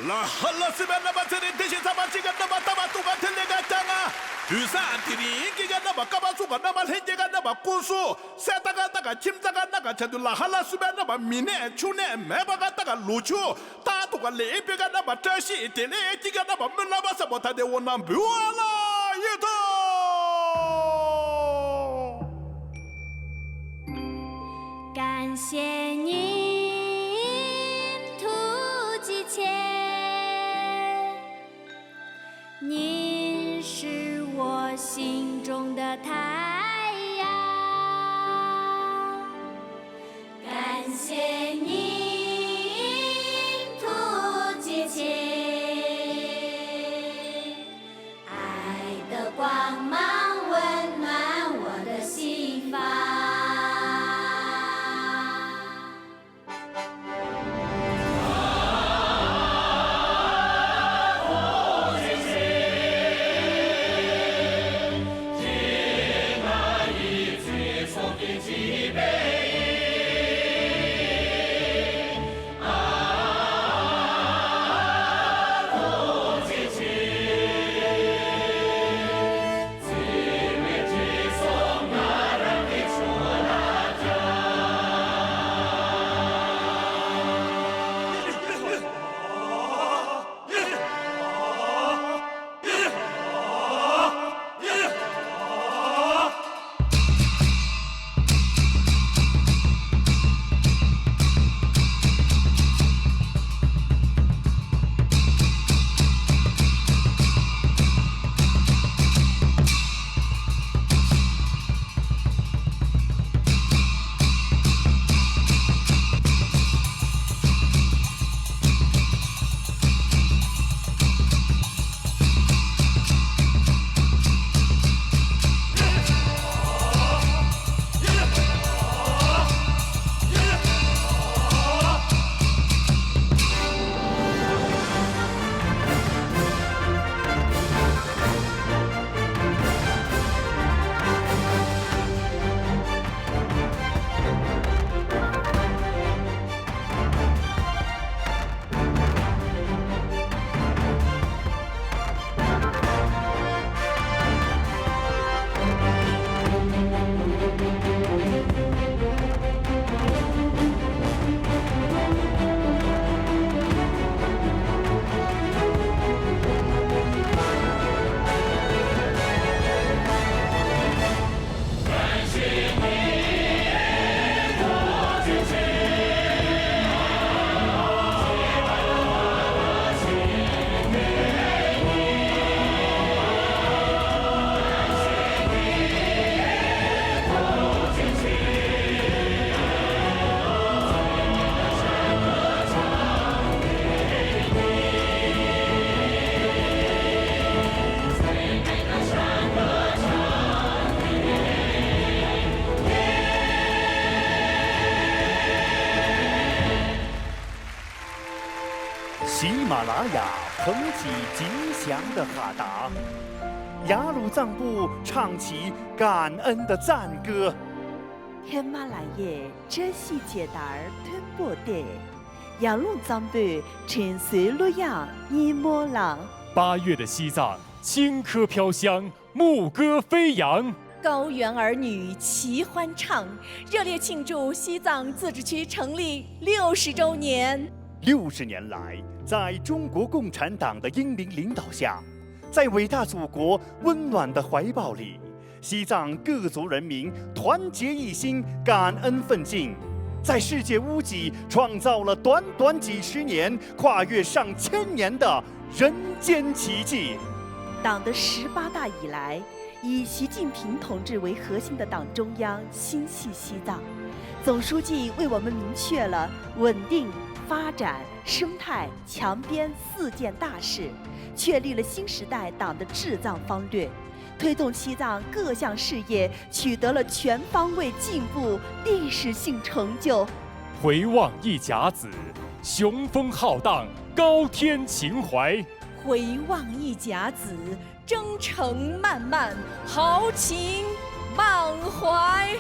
Lahalasime nama serintesi sama jika nama tama tukan telega janga. Dusa tiri jika nama kabasuka nama henjika nama kusu. Setaka taka cimtaka naga cadu lahalasime nama mine cune mebaga taka lucu. Ta tukan lepika nama tersi tele jika nama menama sabota de wonam buala itu. 感谢您突击前，您是我心中的太阳。感谢您突击前，爱的光芒温暖我的心房。 喜马拉雅捧起吉祥的哈达，雅鲁藏布唱起感恩的赞歌。喜马拉雅这些节达儿吞播的，雅鲁藏布沉睡洛阳尼莫朗。8月的西藏，青稞飘香，牧歌飞扬。 高原儿女齐欢唱，热烈庆祝西藏自治区成立60周年。60年来，在中国共产党的英明领导下，在伟大祖国温暖的怀抱里，西藏各族人民团结一心，感恩奋进，在世界屋脊创造了短短几十年、跨越上千年的人间奇迹。党的18大以来， 以习近平同志为核心的党中央心系西藏，总书记为我们明确了稳定、发展、生态、强边4件大事，确立了新时代党的治藏方略，推动西藏各项事业取得了全方位进步、历史性成就。回望一甲子，雄风浩荡，高天情怀。回望一甲子， 征程漫漫，豪情满怀。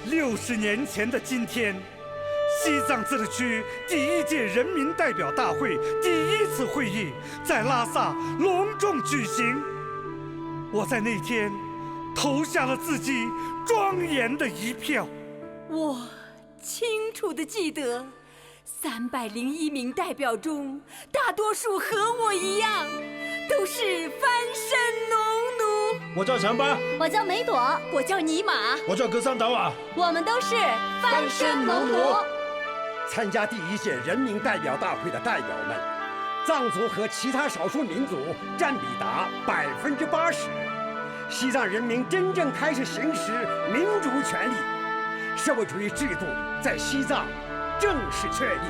60年前的今天，西藏自治区第1届人民代表大会第1次会议在拉萨隆重举行。我在那天投下了自己庄严的一票。我清楚地记得，301名代表中，大多数和我一样，都是翻身农奴。我叫强巴，我叫梅朵，我叫尼玛，我叫格桑达瓦。我们都是翻身农奴。参加第1届人民代表大会的代表们，藏族和其他少数民族占比达80%。西藏人民真正开始行使民主权利，社会主义制度在西藏正式确立。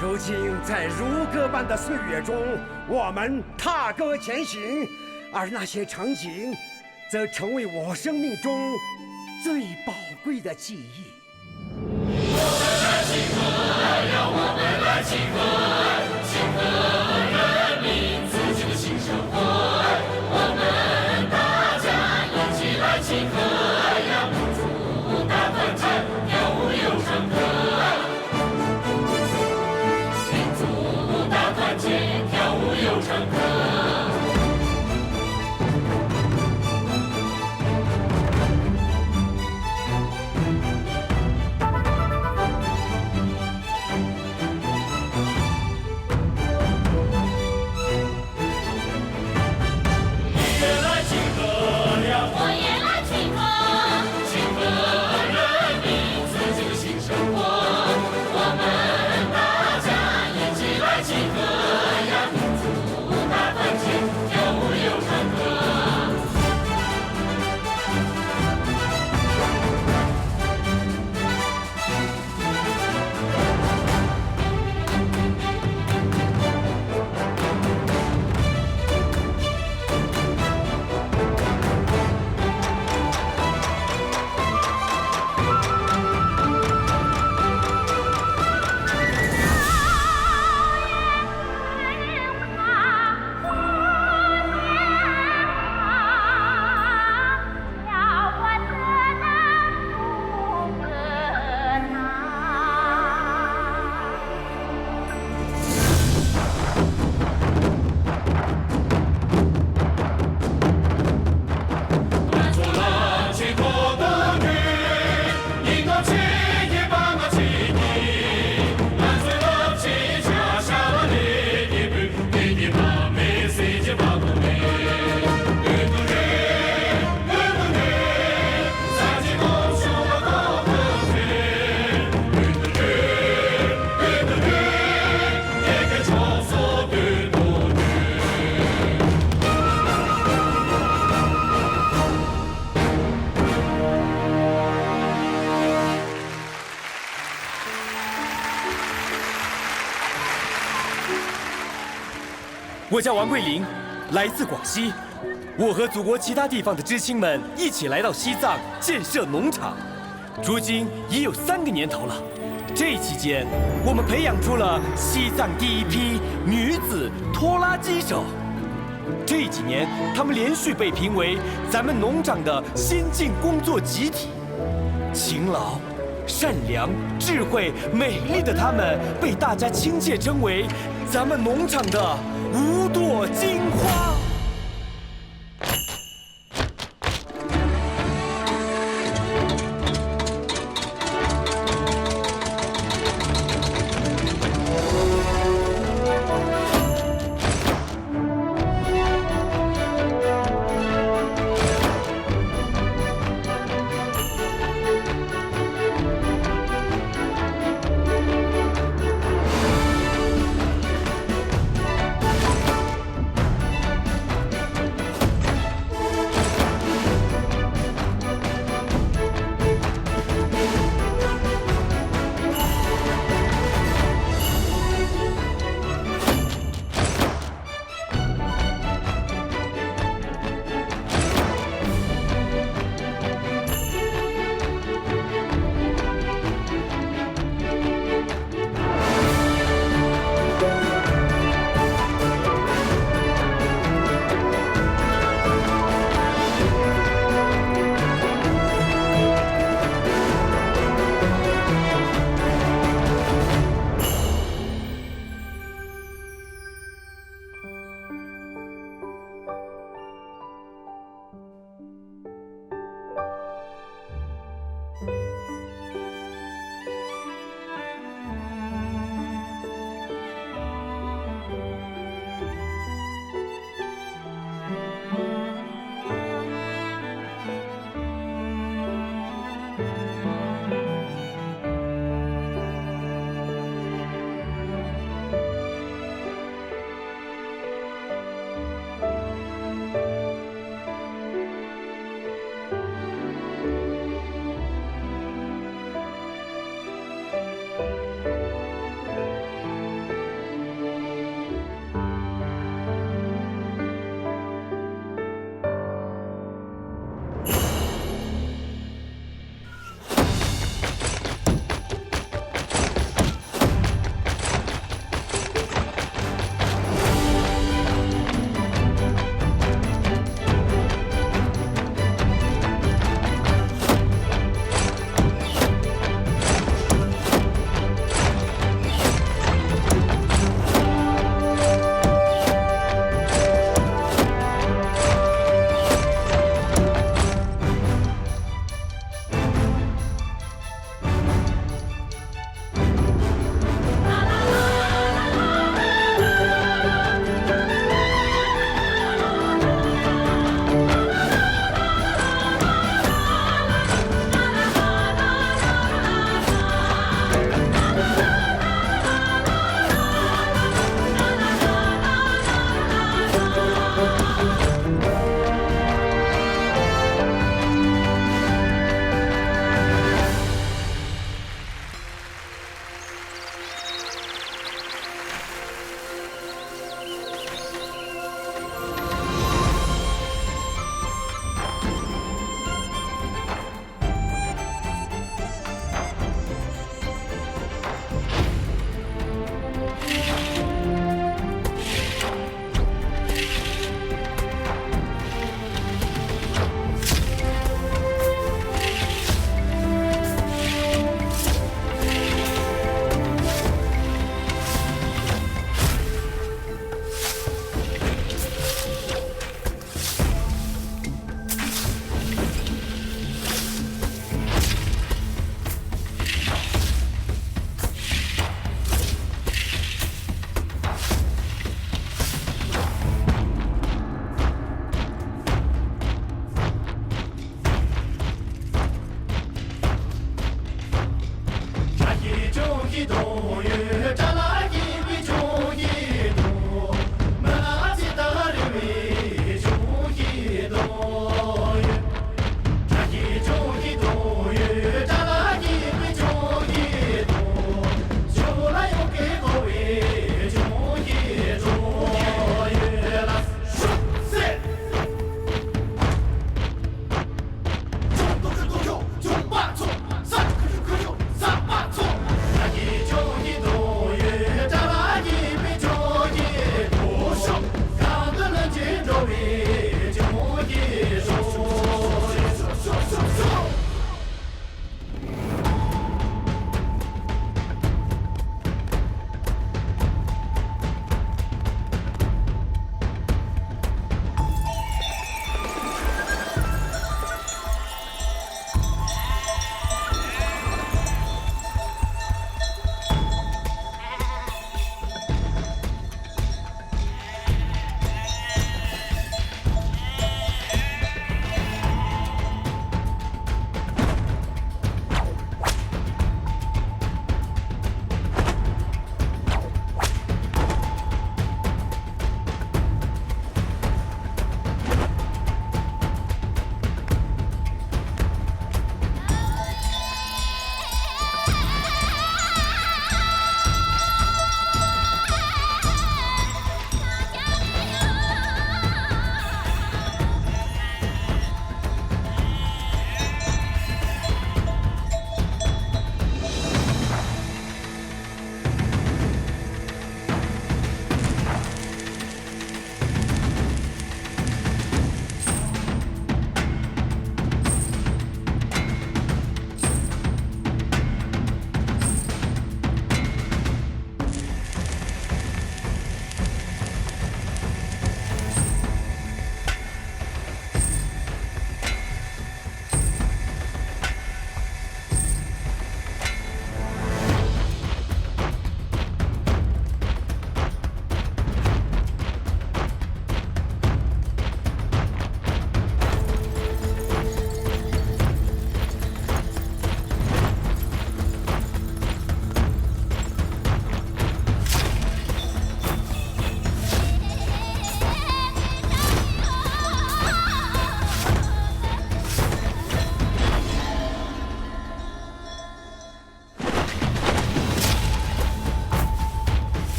如今，在如歌般的岁月中，我们踏歌前行，而那些场景，则成为我生命中最宝贵的记忆。我们来庆贺，让我们来庆贺，庆贺人民自己的新生活。我们大家一起来庆贺，让民族大团结，跳舞又唱歌。民族大团结，跳舞又唱歌。我叫王桂林，来自广西。我和祖国其他地方的知青们一起来到西藏建设农场，如今已有3个年头了。这期间，我们培养出了西藏第1批女子拖拉机手。这几年，她们连续被评为咱们农场的先进工作集体。勤劳、善良、智慧、美丽的她们，被大家亲切称为咱们农场的5朵金花。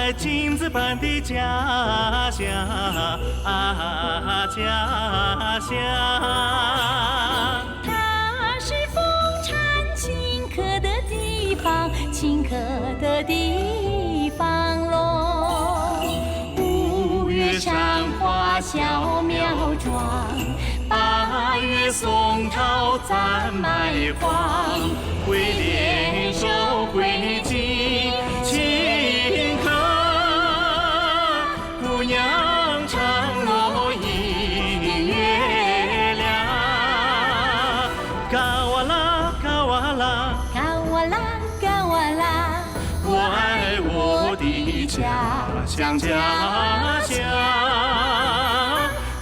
在金子般的家乡家乡。它是丰产顷刻的地方，顷刻的地方喽。5月山花小苗壮，8月松涛攒麦荒，会联手会集顷刻，姑娘唱落迎月亮。嘎哇啦嘎哇啦嘎哇啦嘎哇啦，我爱我的家乡家乡，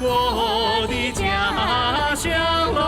我的家乡喽。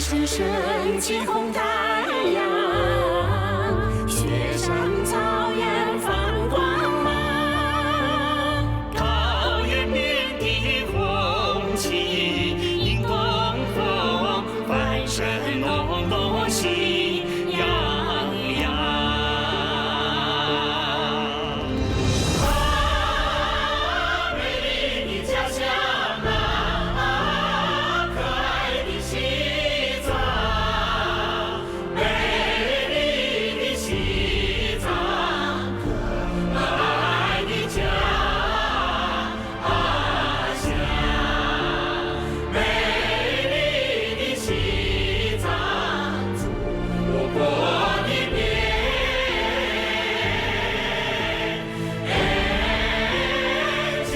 是升起红太阳，雪山草原放光芒，桃源遍地红旗迎东风，翻身隆隆喜洋洋。啊，美丽的家乡啊，可爱的西藏，美丽的西藏，可爱的家乡，美丽的西藏，祖国的边疆。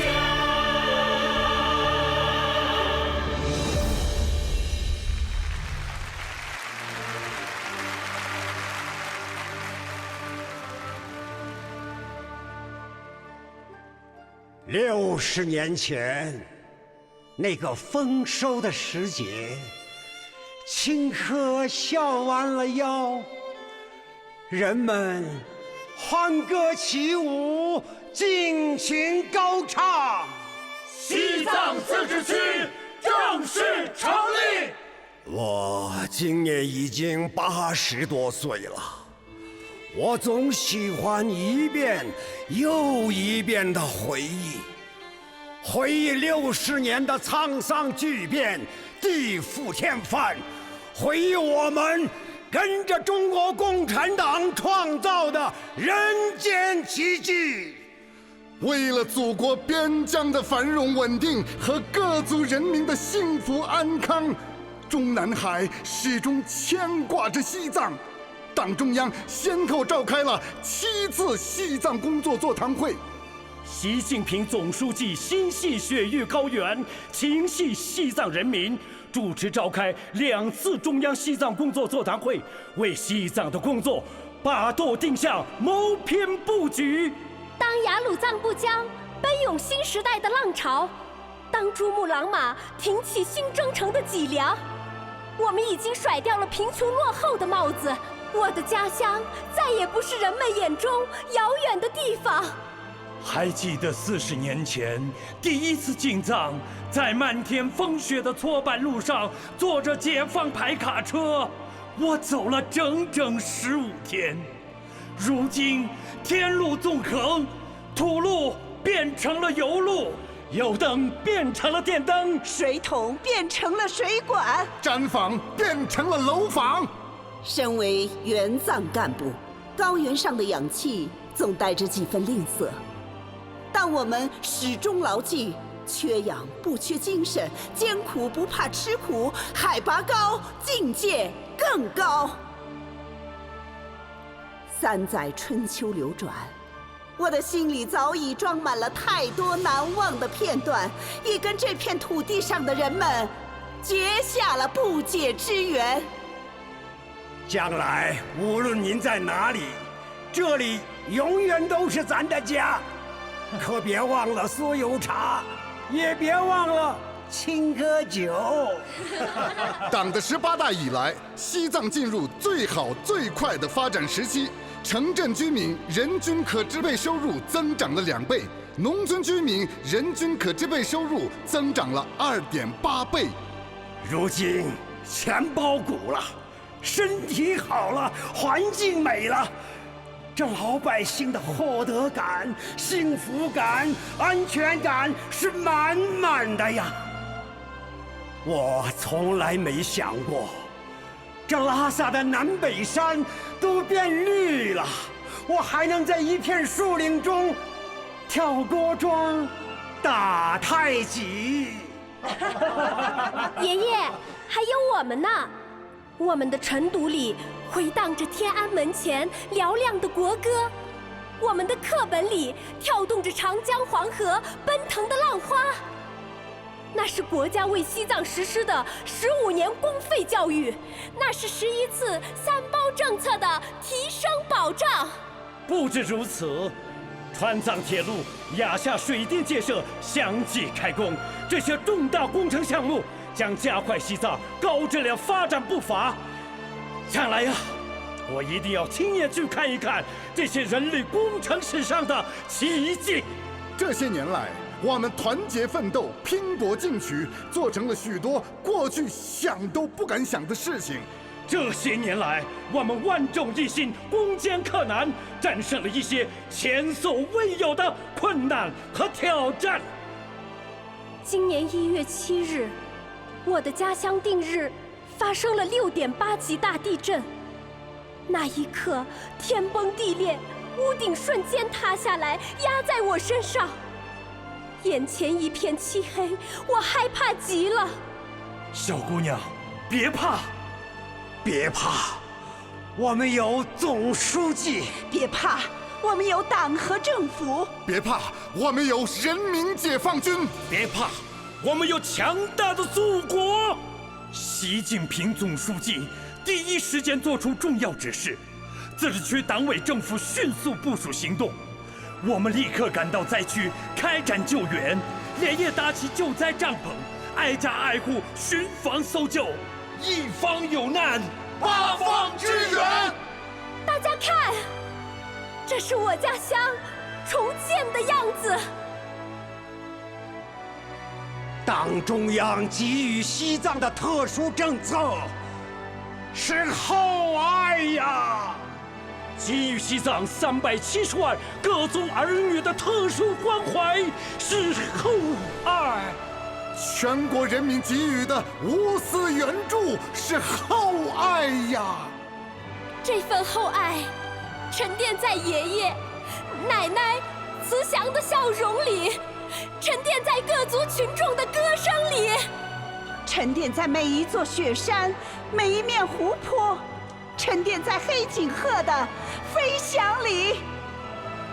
60年前，那个丰收的时节，青稞笑弯了腰，人们欢歌起舞，尽情高唱。西藏自治区正式成立。我今年已经80多岁了，我总喜欢一遍又一遍的回忆60年的沧桑巨变，地覆天翻，回忆我们跟着中国共产党创造的人间奇迹。为了祖国边疆的繁荣稳定和各族人民的幸福安康，中南海始终牵挂着西藏。党中央先后召开了7次西藏工作座谈会。习近平总书记心系雪域高原，情系西藏人民，主持召开2次中央西藏工作座谈会，为西藏的工作把舵定向，谋篇布局。当雅鲁藏布江奔涌新时代的浪潮，当珠穆朗玛挺起新征程的脊梁，我们已经甩掉了贫穷落后的帽子。我的家乡再也不是人们眼中遥远的地方。还记得40年前第一次进藏，在漫天风雪的挫板路上，坐着解放牌卡车，我走了整整15天。如今天路纵横，土路变成了油路，油灯变成了电灯，水桶变成了水管，毡房变成了楼房。身为援藏干部，高原上的氧气总带着几分吝啬，但我们始终牢记：缺氧不缺精神，艰苦不怕吃苦，海拔高，境界更高。3载春秋流转，我的心里早已装满了太多难忘的片段，也跟这片土地上的人们结下了不解之缘。将来无论您在哪里，这里永远都是咱的家。可别忘了酥油茶，也别忘了青稞酒。党的18大以来，西藏进入最好最快的发展时期，城镇居民人均可支配收入增长了2倍，农村居民人均可支配收入增长了2.8倍。如今钱包鼓了，身体好了，环境美了，这老百姓的获得感、幸福感、安全感是满满的呀。我从来没想过，这拉萨的南北山都变绿了，我还能在一片树林中跳锅庄、打太极。爷爷，还有我们呢。我们的尘土里回荡着天安门前嘹亮的国歌，我们的课本里跳动着长江黄河奔腾的浪花。那是国家为西藏实施的15年公费教育，那是11次3包政策的提升保障。不止如此，川藏铁路、雅夏水电建设相继开工，这些重大工程项目将加快西藏高质量发展步伐。将来呀，我一定要亲眼去看一看这些人类工程史上的奇迹。这些年来，我们团结奋斗，拼搏进取，做成了许多过去想都不敢想的事情。这些年来，我们万众一心，攻坚克难，战胜了一些前所未有的困难和挑战。今年1月7日，我的家乡定日发生了6.8级大地震。那一刻，天崩地裂，屋顶瞬间塌下来，压在我身上。眼前一片漆黑，我害怕极了。小姑娘，别怕，别怕，我们有总书记。别怕，我们有党和政府。别怕，我们有人民解放军。别怕，我们有强大的祖国。习近平总书记第一时间作出重要指示，自治区党委政府迅速部署行动。我们立刻赶到灾区开展救援，连夜搭起救灾帐篷，挨家挨户巡防搜救，一方有难，八方支援。大家看，这是我家乡重建的样子。党中央给予西藏的特殊政策是厚爱呀，给予西藏370万各族儿女的特殊关怀是厚爱，全国人民给予的无私援助是厚爱呀。这份厚爱沉淀在爷爷、奶奶慈祥的笑容里，沉淀在各族群众的歌声里，沉淀在每一座雪山、每一面湖泊，沉淀在黑颈鹤的飞翔里。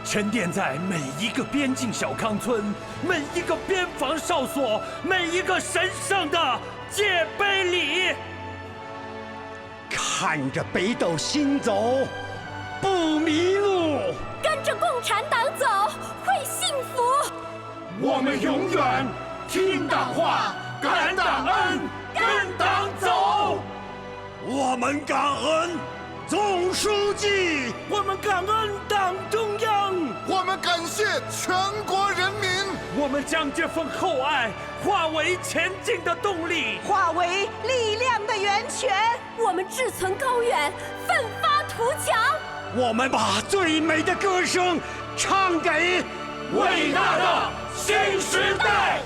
沉淀在每一个边境小康村、每一个边防哨所、每一个神圣的界碑里。看着北斗星走，不迷路。跟着共产党走，会幸福。我们永远听党话，感党恩，跟党走。我们感恩总书记，我们感恩党中央，我们感谢全国人民。我们将这份厚爱化为前进的动力，化为力量的源泉。我们志存高远，奋发图强。我们把最美的歌声唱给伟大的新时代。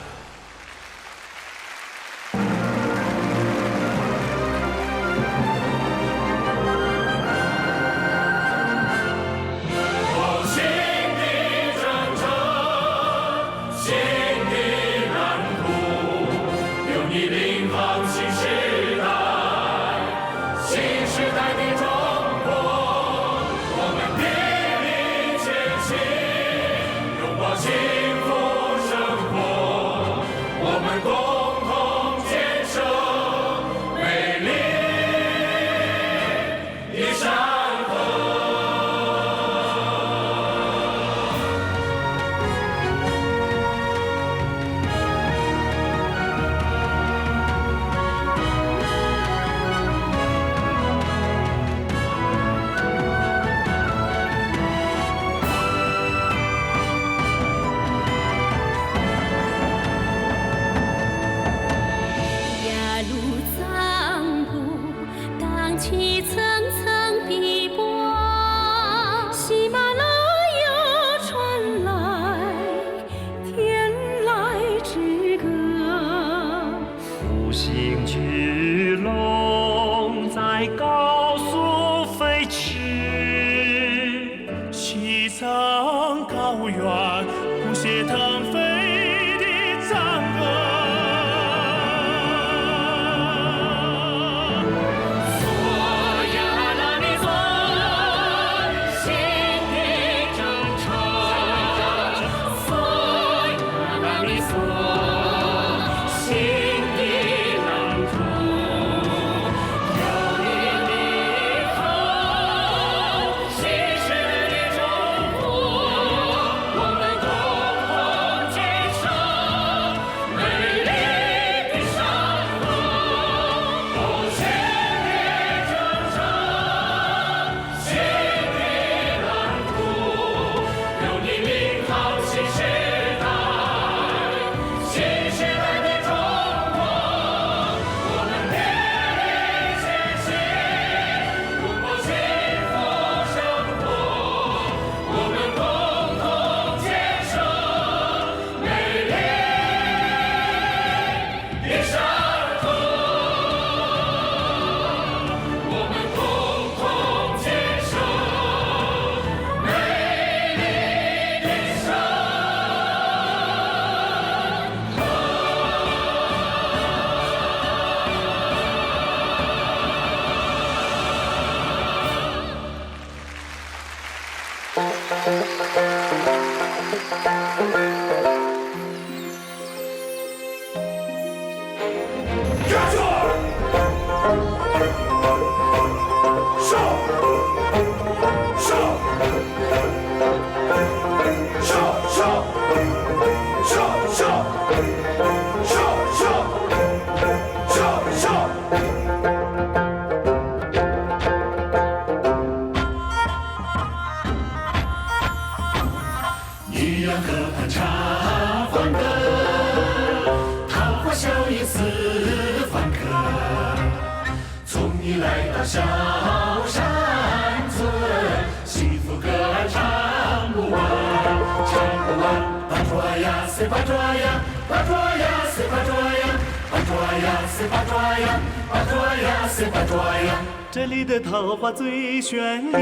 这里的桃花最绚丽，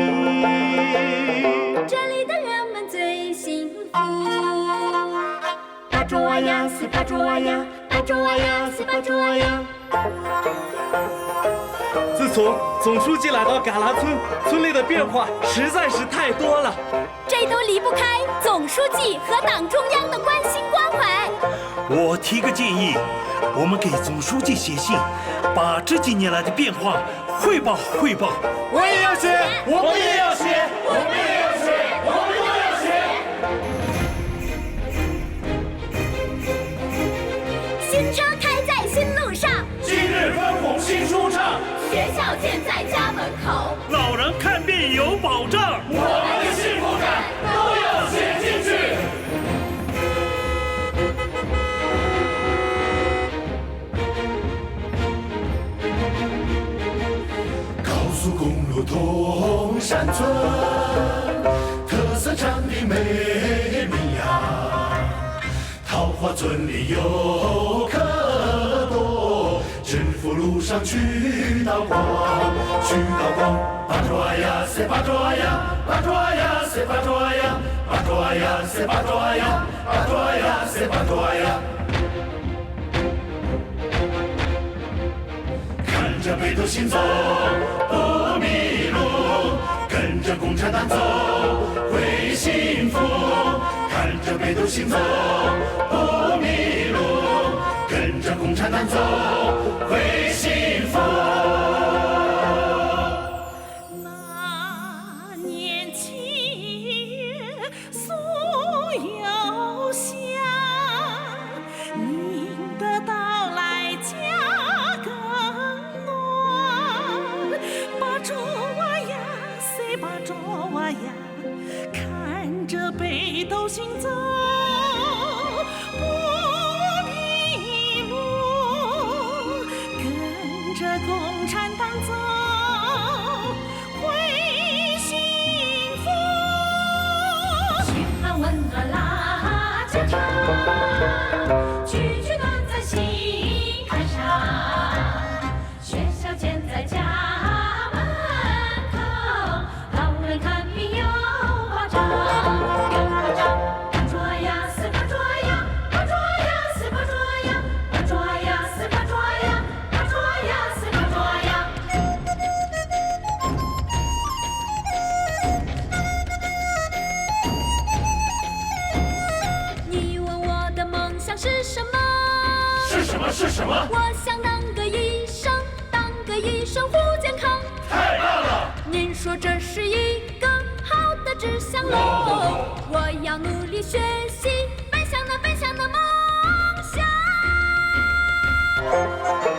这里的人们最幸福。巴卓瓦呀，西巴卓瓦呀，巴卓瓦呀，西巴卓瓦呀。自从总书记来到嘎拉村，村里的变化实在是太多了。这切都离不开总书记和党中央的关心关怀。我提个建议，我们给总书记写信，把这几年来的变化汇报汇报。我也要写，我们也要写，我们也要写，我们都要写。新车开在新路上，今日分红新舒畅，学校建在家门口，老人看病有保障，我们的幸福感都要写进去。高速公路通山村，特色产品美名扬，桃花村里游客多，致富路上渠道广，渠道广，八爪呀塞八爪呀，八爪呀塞八爪呀，八爪呀塞八爪呀，八爪呀塞八爪呀。看着北斗星走，不迷路，跟着共产党走会幸福。看着北斗星走，不迷路，跟着共产党走会幸福。那年七月素有香，您的到来家更暖。把爪哇呀，塞把爪哇呀，看着北斗星走，不迷路，跟着共产党走会幸福。心寒温暖拉家常，句句暖在心坎上。学校建在家门口，老人看病有保障，有保障。八爪呀塞八爪呀，八爪呀塞八爪呀，八爪呀塞八爪呀，八爪呀塞八爪呀。你问我的梦想是什么？是什么？是什么？我想当个医生，当个医生护健康。太棒了！您说这是一个好的志向喽，我要努力学习，奔向那梦想。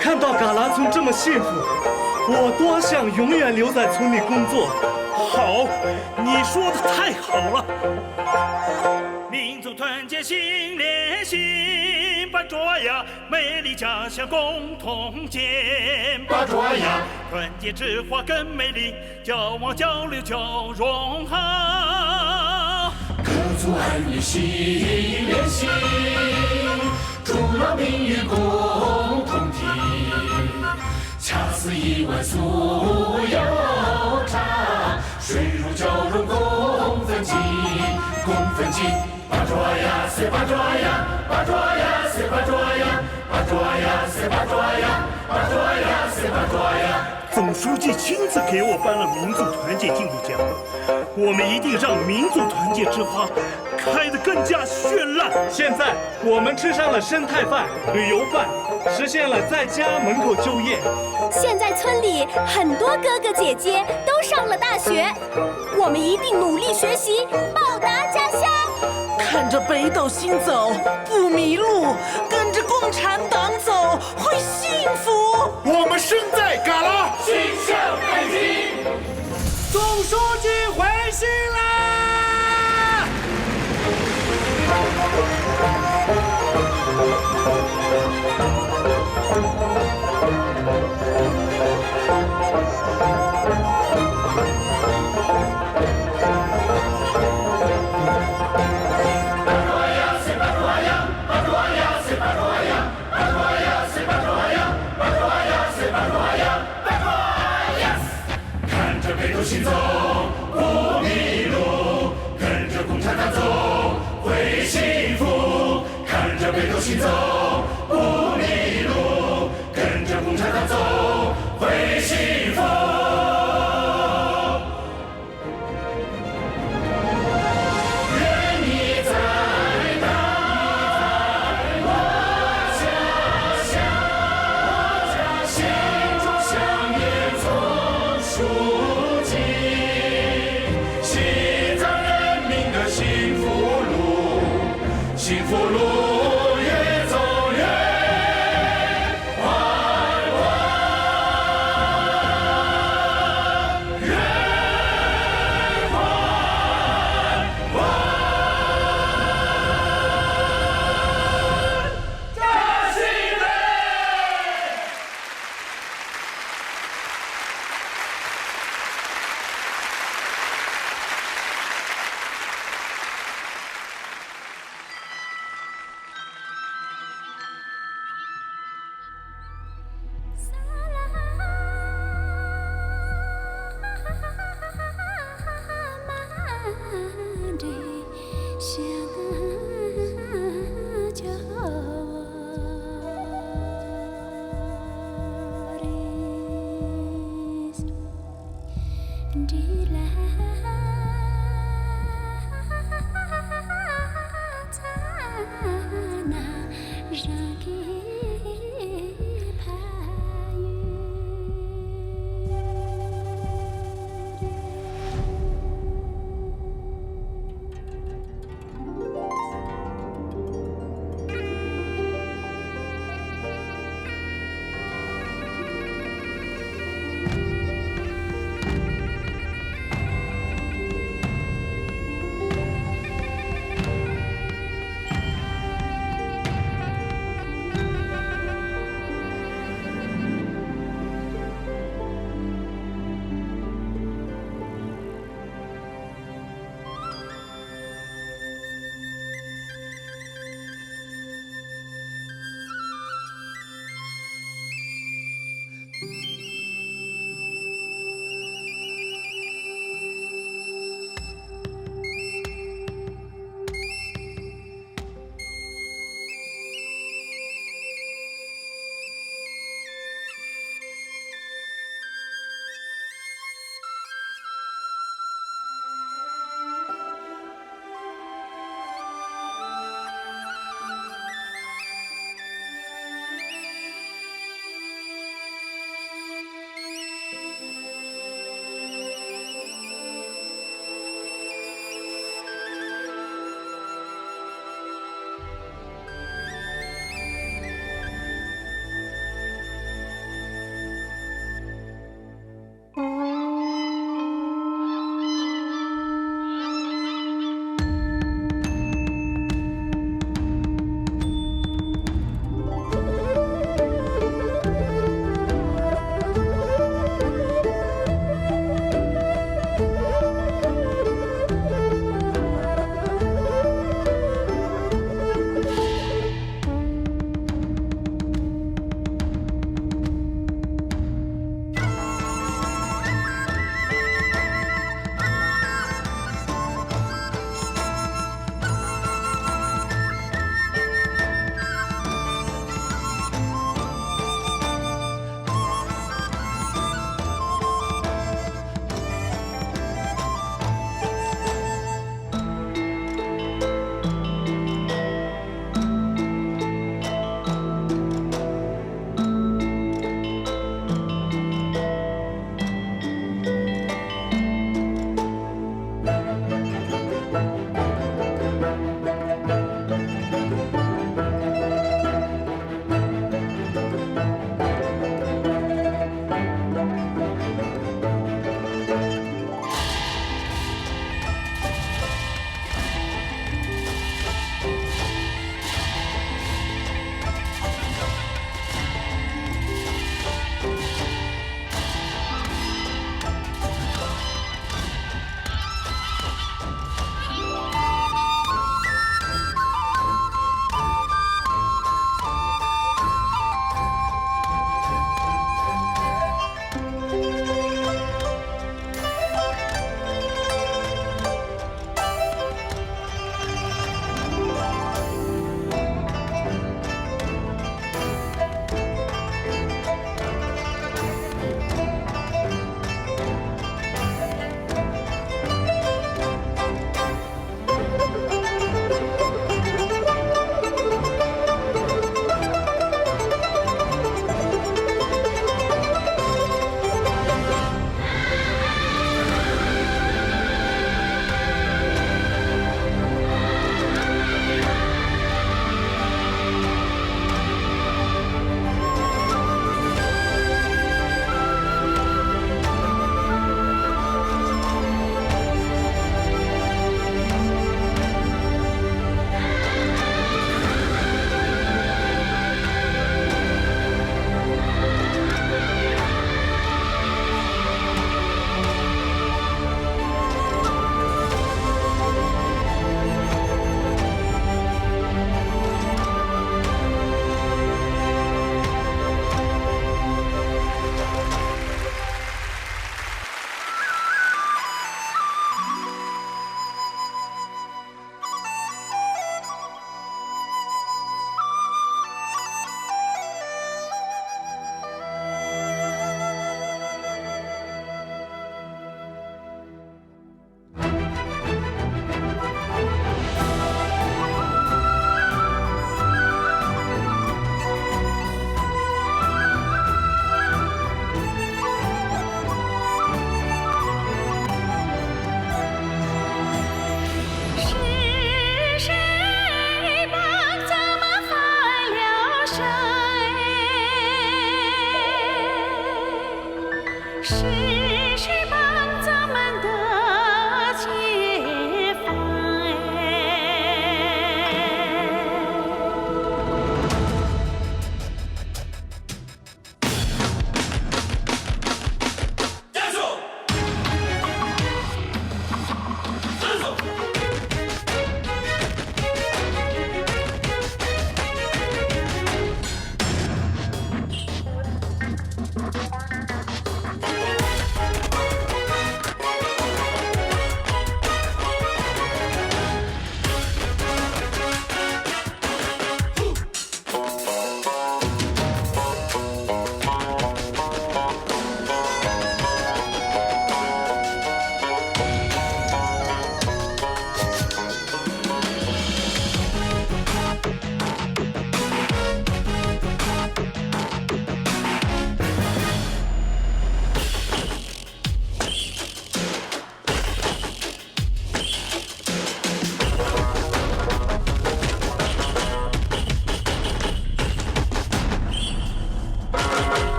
看到嘎啦村这么幸福，我多想永远留在村里工作。好，你说的太好了。民族团结心连心，八爪呀，美丽家乡共同建。八爪呀，团结之花更美丽，交往交流交融好。各族儿女心连心，助老民与共同体，恰似一碗酥油茶，水乳交融共分进，共分进。八爪呀塞八爪呀，八爪呀塞八爪呀，八爪呀塞八爪呀，八爪呀塞八爪呀。总书记亲自给我颁了民族团结进步奖，我们一定让民族团结之花开得更加绚烂。现在我们吃上了生态饭、旅游饭，实现了在家门口就业。现在村里很多哥哥姐姐都上了大学，我们一定努力学习，报答家乡。看着北斗星走，不迷路，跟着共产党走会幸福。我们身在嘎啦，心向北京。总书记回信啦！八爪呀塞八爪呀，八爪呀塞八爪呀，八爪呀塞八爪呀。是谁帮咱们的解放？加速！加速！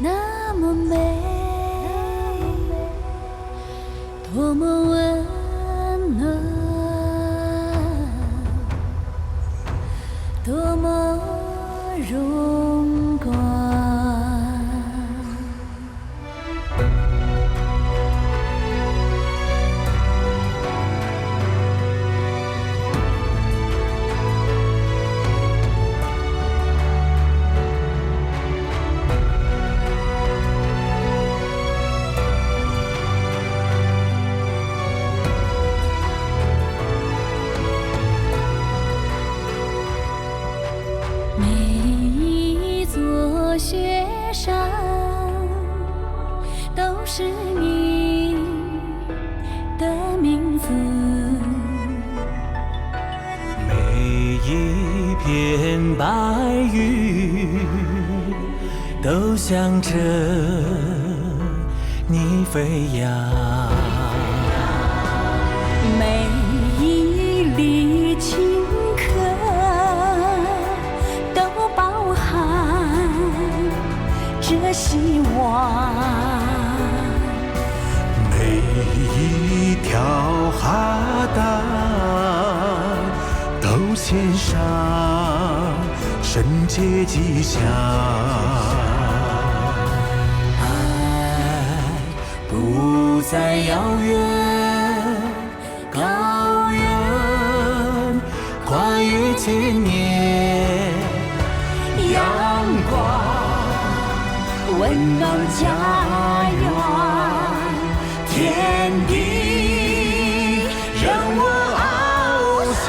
那么美，多么温暖，多么荣光。每一座雪山都是你的名字，每一片白云都向着你飞扬。献上，圣洁吉祥。爱不再遥远，高远，跨越千年，阳光温暖家园，天地任我翱翔。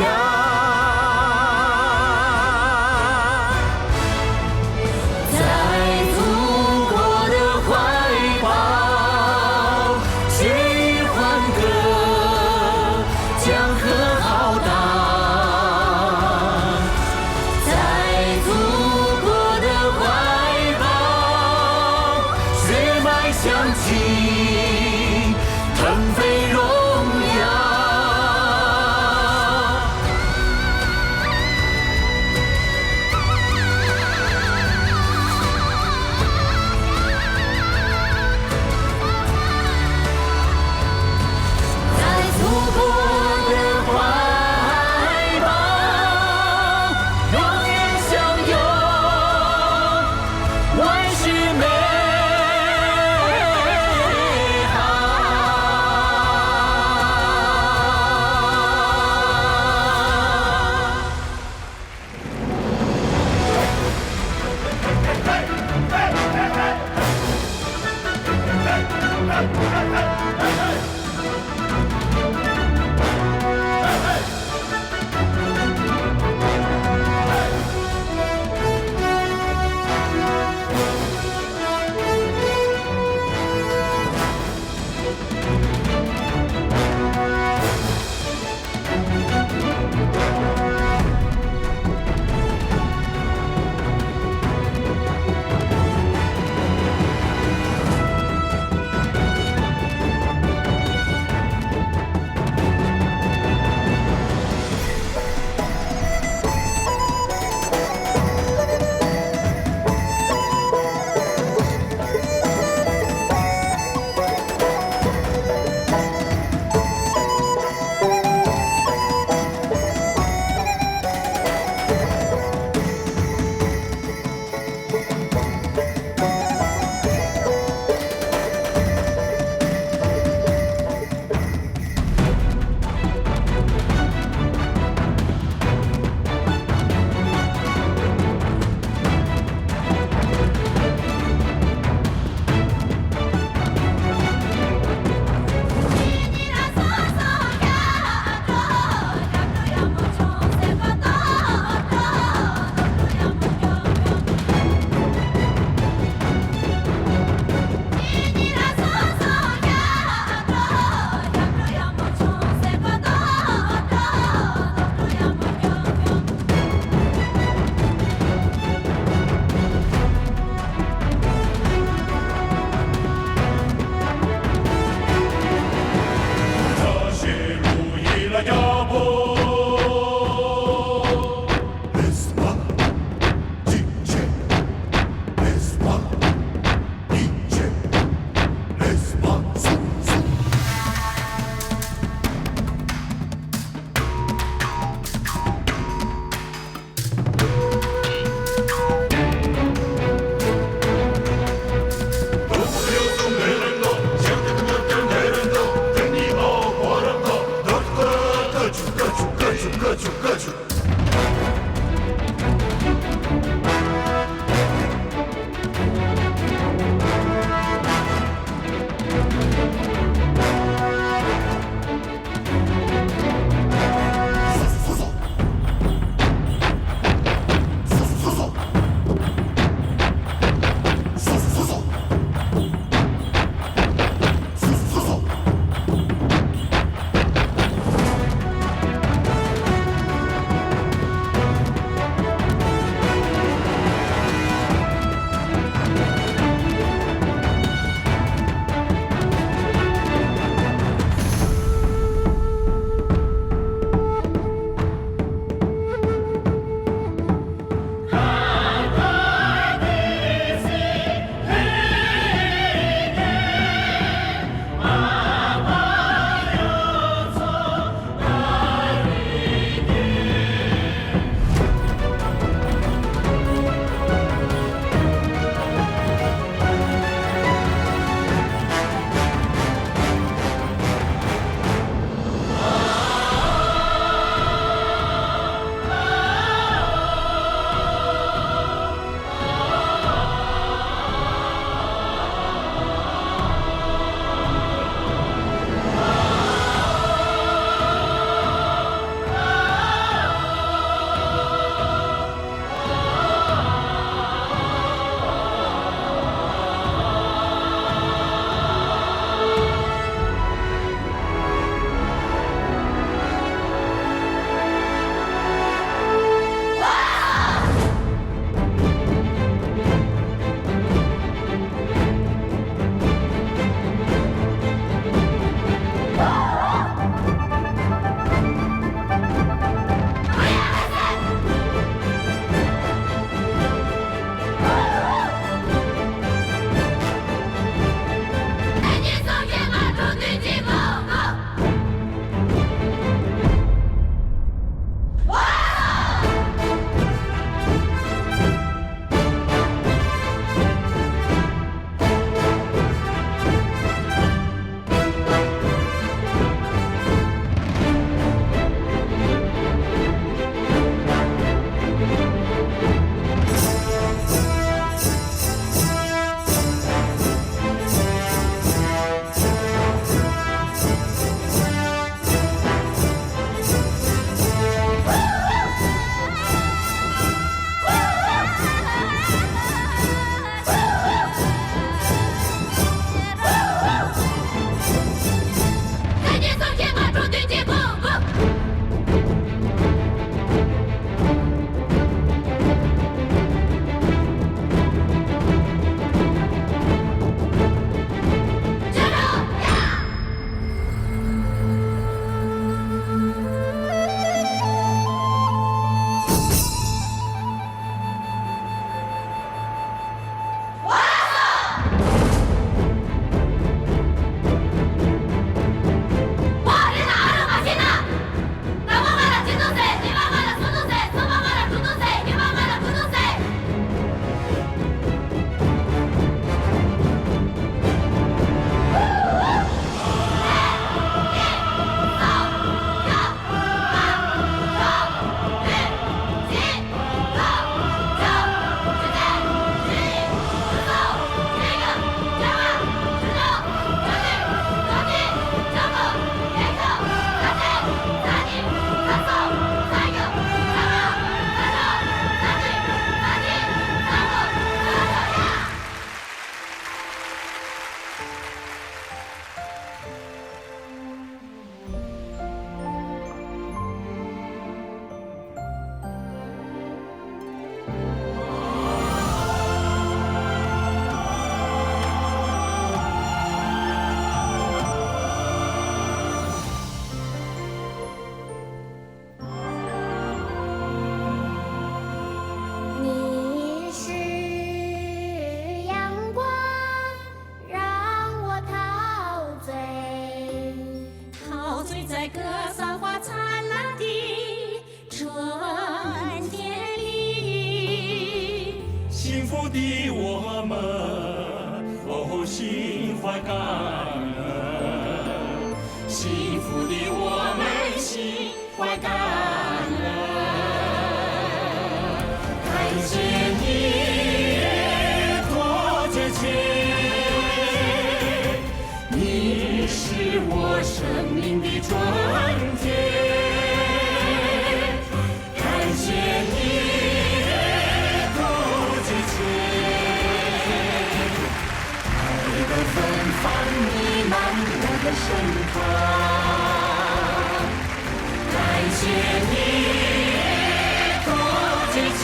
个桑花灿烂的春天里，幸福的我们，哦，心怀感恩。幸福的我们，心怀感恩。感谢你，多节庆。你是我生命的春天，感谢你，多节庆，爱的芬芳弥漫我的身旁，感谢你，多节庆，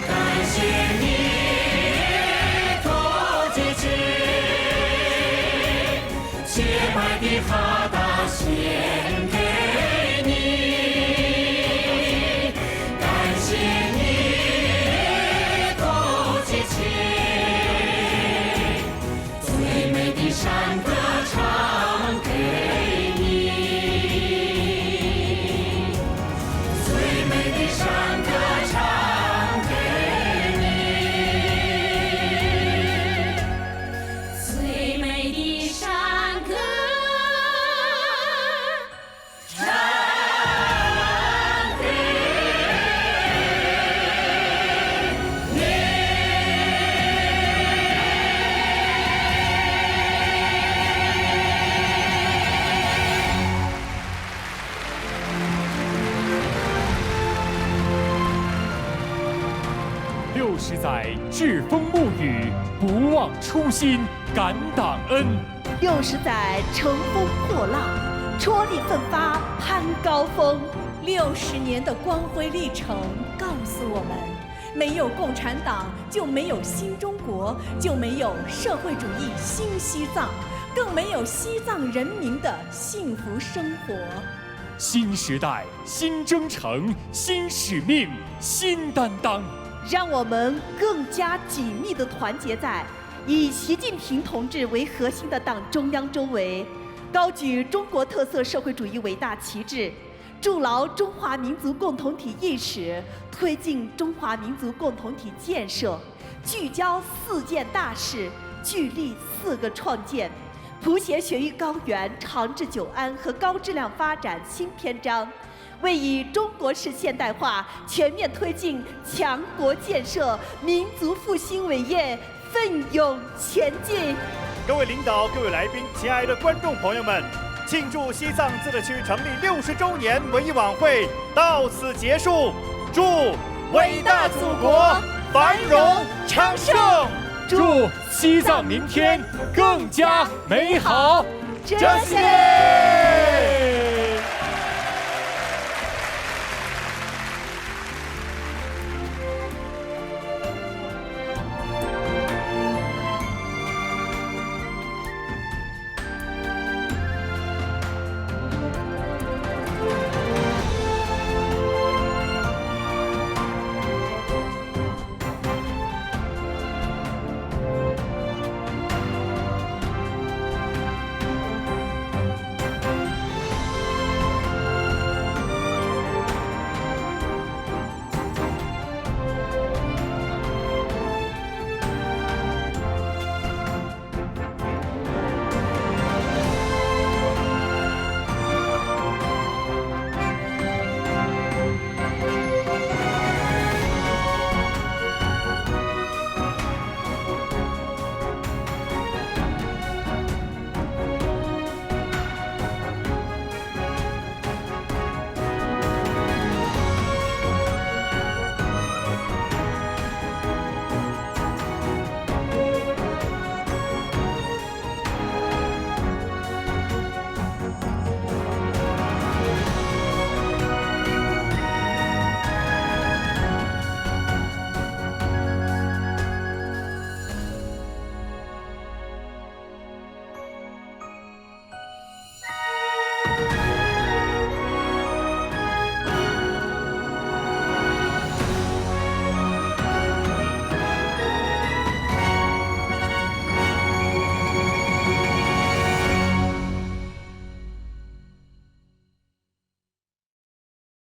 感谢你。洁白的哈达献给你，感谢你，多节庆，最美的山歌唱给你，最美的山歌唱给你，最美的山歌。60载栉风沐雨，不忘初心感党恩。60载乘风破浪，踔厉奋发攀高峰。60年的光辉历程告诉我们，没有共产党就没有新中国，就没有社会主义新西藏，更没有西藏人民的幸福生活。新时代，新征程，新使命，新担当。让我们更加紧密地团结在以习近平同志为核心的党中央周围，高举中国特色社会主义伟大旗帜，筑牢中华民族共同体意识，推进中华民族共同体建设，聚焦4件大事，聚力4个创建，谱写雪域高原、长治久安和高质量发展新篇章，为以中国式现代化全面推进强国建设、民族复兴伟业奋勇前进。各位领导、各位来宾、亲爱的观众朋友们，庆祝西藏自治区成立60周年文艺晚会到此结束，祝伟大祖国繁荣昌盛，祝西藏明天更加美好。这些。